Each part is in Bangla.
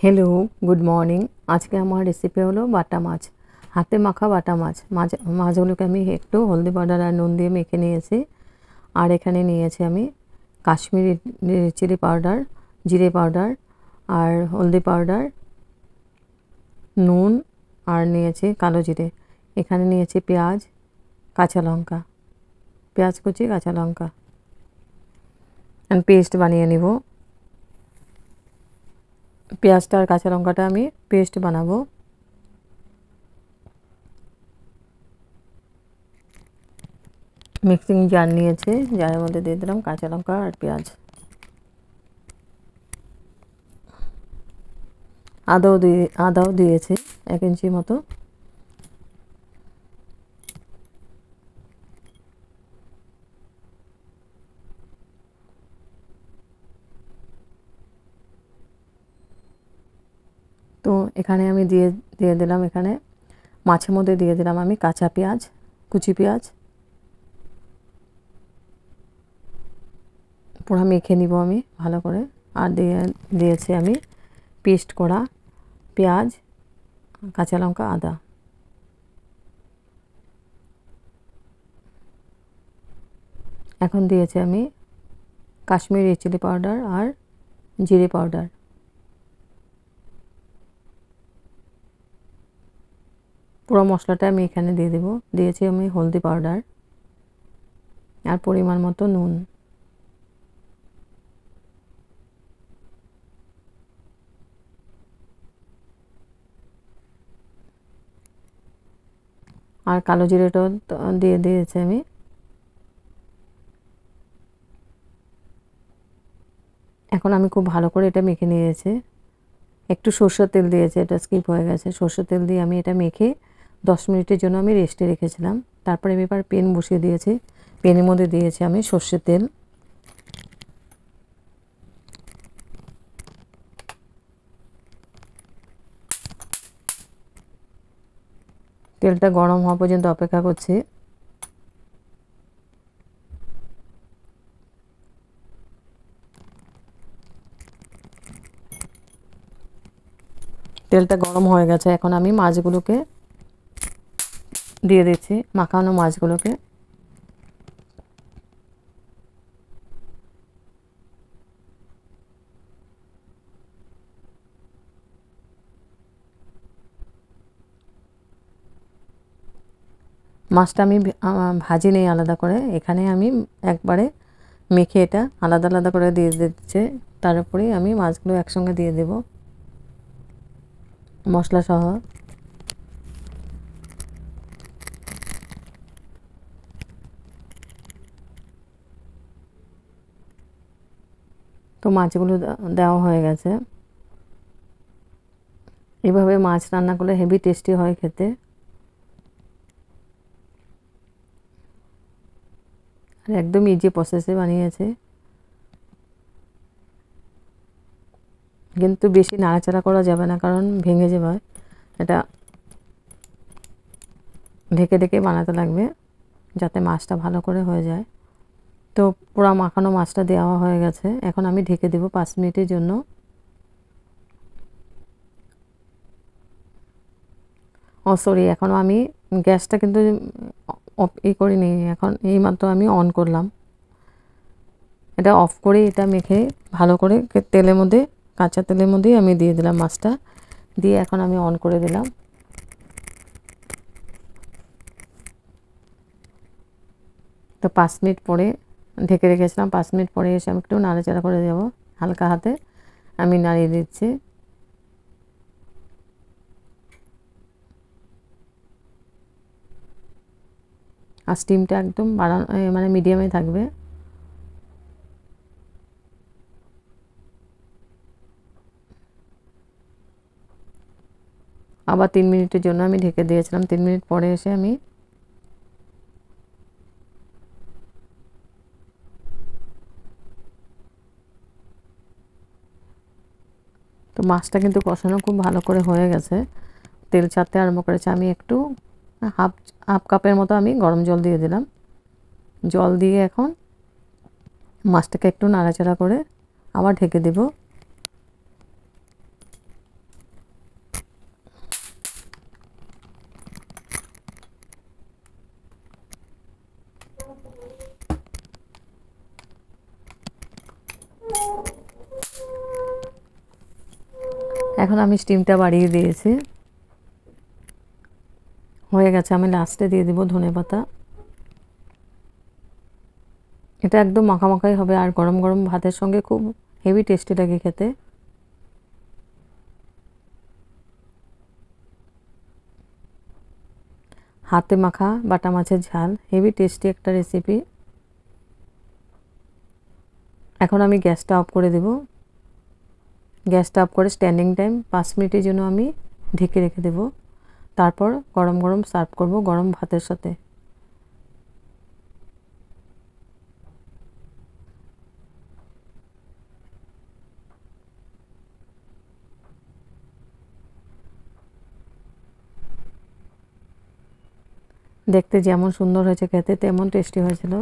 Hello good morning. आज के हमार रेसिपि हलो बाटा माछ, हाथे माखा बाटा माछ। माछगुलोके आमी एकटू हल्दी पाउडार और नुन दिए मेखे निएछि। और एखाने निएछि आमी काश्मीरी चिली पाउडार, जिरे पाउडार और हल्दी पाउडार, नुन और निएछि कालो जिरे। एखाने निएछि पेঁয়াজ, काँचा लंका, पेঁয়াজ कुचि, काँचा लंका पेस्ट बानिए निब। পেঁয়াজটা আর কাঁচা লঙ্কাটা আমি পেস্ট বানাবো। মিক্সিং জার নিয়েছি, জারের মধ্যে দিয়ে দিলাম কাঁচা লঙ্কা আর পেঁয়াজ। আদাও দিয়েছি 1 ইঞ্চি মতো। তো এখানে আমি দিয়ে দিলাম, এখানে মাছের মধ্যে দিয়ে দিলাম আমি কাঁচা পেঁয়াজ, কুচি পেঁয়াজ। পুরো মেখে নিব আমি ভালো করে। আর দিয়েছি আমি পেস্ট করা পেঁয়াজ, কাঁচা লঙ্কা, আদা। এখন দিয়েছি আমি কাশ্মীরি চিলি পাউডার আর জিরে পাউডার। পুরো মশলাটা আমি এখানে দিয়ে দেব। দিয়েছি আমি হলদি পাউডার আর পরিমাণ মতো নুন। আর কালো জিরেটাও দিয়ে দিয়েছি আমি। এখন আমি খুব ভালো করে এটা মেখে নিয়েছি। একটু সরষের তেল দিয়েছি, এটা স্কিপ হয়ে গেছে। সরষের তেল দিয়ে আমি এটা মেখে 10 মিনিটের জন্য আমি রেস্টে রেখেছিলাম। তারপরে আমি এবার পেন বসিয়ে দিয়েছি। পেনের মধ্যে দিয়েছি আমি সরষের তেল। তেলটা গরম হওয়া পর্যন্ত অপেক্ষা করছি। তেলটা গরম হয়ে গেছে। এখন আমি মাছগুলোকে দিয়ে দিচ্ছি, মাখানো মাছগুলোকে। মাছটা আমি ভাজি নেই আলাদা করে, এখানে আমি একবারে মেখে এটা আলাদা আলাদা করে দিয়ে দিচ্ছি। তারপরে আমি মাছগুলো একসঙ্গে দিয়ে দেব মশলা সহ। তো মাছগুলো দেওয়া হয়ে গেছে। এভাবে মাছ রান্না করলে হেভি টেস্টি হয় খেতে। আর একদম ইজি প্রসেসে বানিয়েছে, কিন্তু বেশি নাড়াচাড়া করা যাবে না, কারণ ভেঙে যাবে। এটা ঢেকে ঢেকে বানাতে লাগবে যাতে মাছটা ভালো করে হয়ে যায়। তো পুরো মাখানো মাছটা দেওয়া হয়ে গেছে। এখন আমি ঢেকে দেব 5 মিনিটের জন্য। ও সরি, এখন আমি গ্যাসটা কিন্তু করিনি, এখন এইমাত্র আমি অন করলাম। এটা অফ করে এটা মেখে ভালো করে তেলের মধ্যে, কাঁচা তেলের মধ্যেই আমি দিয়ে দিলাম মাছটা। দিয়ে এখন আমি অন করে দিলাম। তো 5 মিনিট পরে ঢেকে রেখেছিলাম। 5 মিনিট পরে এসে আমি একটু নাড়াচাড়া করে দেব, হালকা হাতে আমি নাড়িয়ে দিচ্ছি। আর স্টিমটা একদম বাড়ানো, মানে মিডিয়ামে থাকবে। আবার 3 মিনিটের জন্য আমি ঢেকে দিয়েছিলাম। 3 মিনিট পরে এসে আমি তো মাছটা কিন্তু কষানো খুব ভালো করে হয়ে গেছে, তেল ছাড়তে আরম্ভ করেছে। আমি একটু হাফ কাপের মতো আমি গরম জল দিয়ে দিলাম। জল দিয়ে এখন মাছটাকে একটু নাড়াচাড়া করে আবার ঢেকে দেব। এখন আমি স্টিমটা বাড়িয়ে দিয়েছি, হয়ে গেছে। আমি লাস্টে দিয়ে দিব ধনেপাতা। এটা একদম মাখামাখাই হবে, আর গরম গরম ভাতের সঙ্গে খুব হেভি টেস্টি লাগে খেতে। হাতে মাখা বাটা মাছের ঝাল, হেভি টেস্টি একটা রেসিপি। এখন আমি গ্যাসটা অফ করে দেব। গ্যাসটা অফ করে স্ট্যান্ডিং টাইম 5 মিনিটের জন্য আমি ঢেকে রেখে দেব। তারপর গরম গরম সার্ভ করব গরম ভাতের সাথে। দেখতে যেমন সুন্দর হয়েছে, খেতে তেমন টেস্টি হয়েছিল।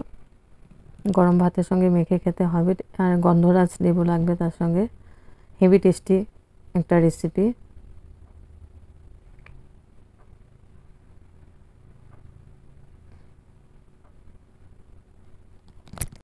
গরম ভাতের সঙ্গে মেখে খেতে হবে, আর গন্ধরাজ লেবু লাগবে তার সঙ্গে। হেভি টেস্টি একটা রেসিপি।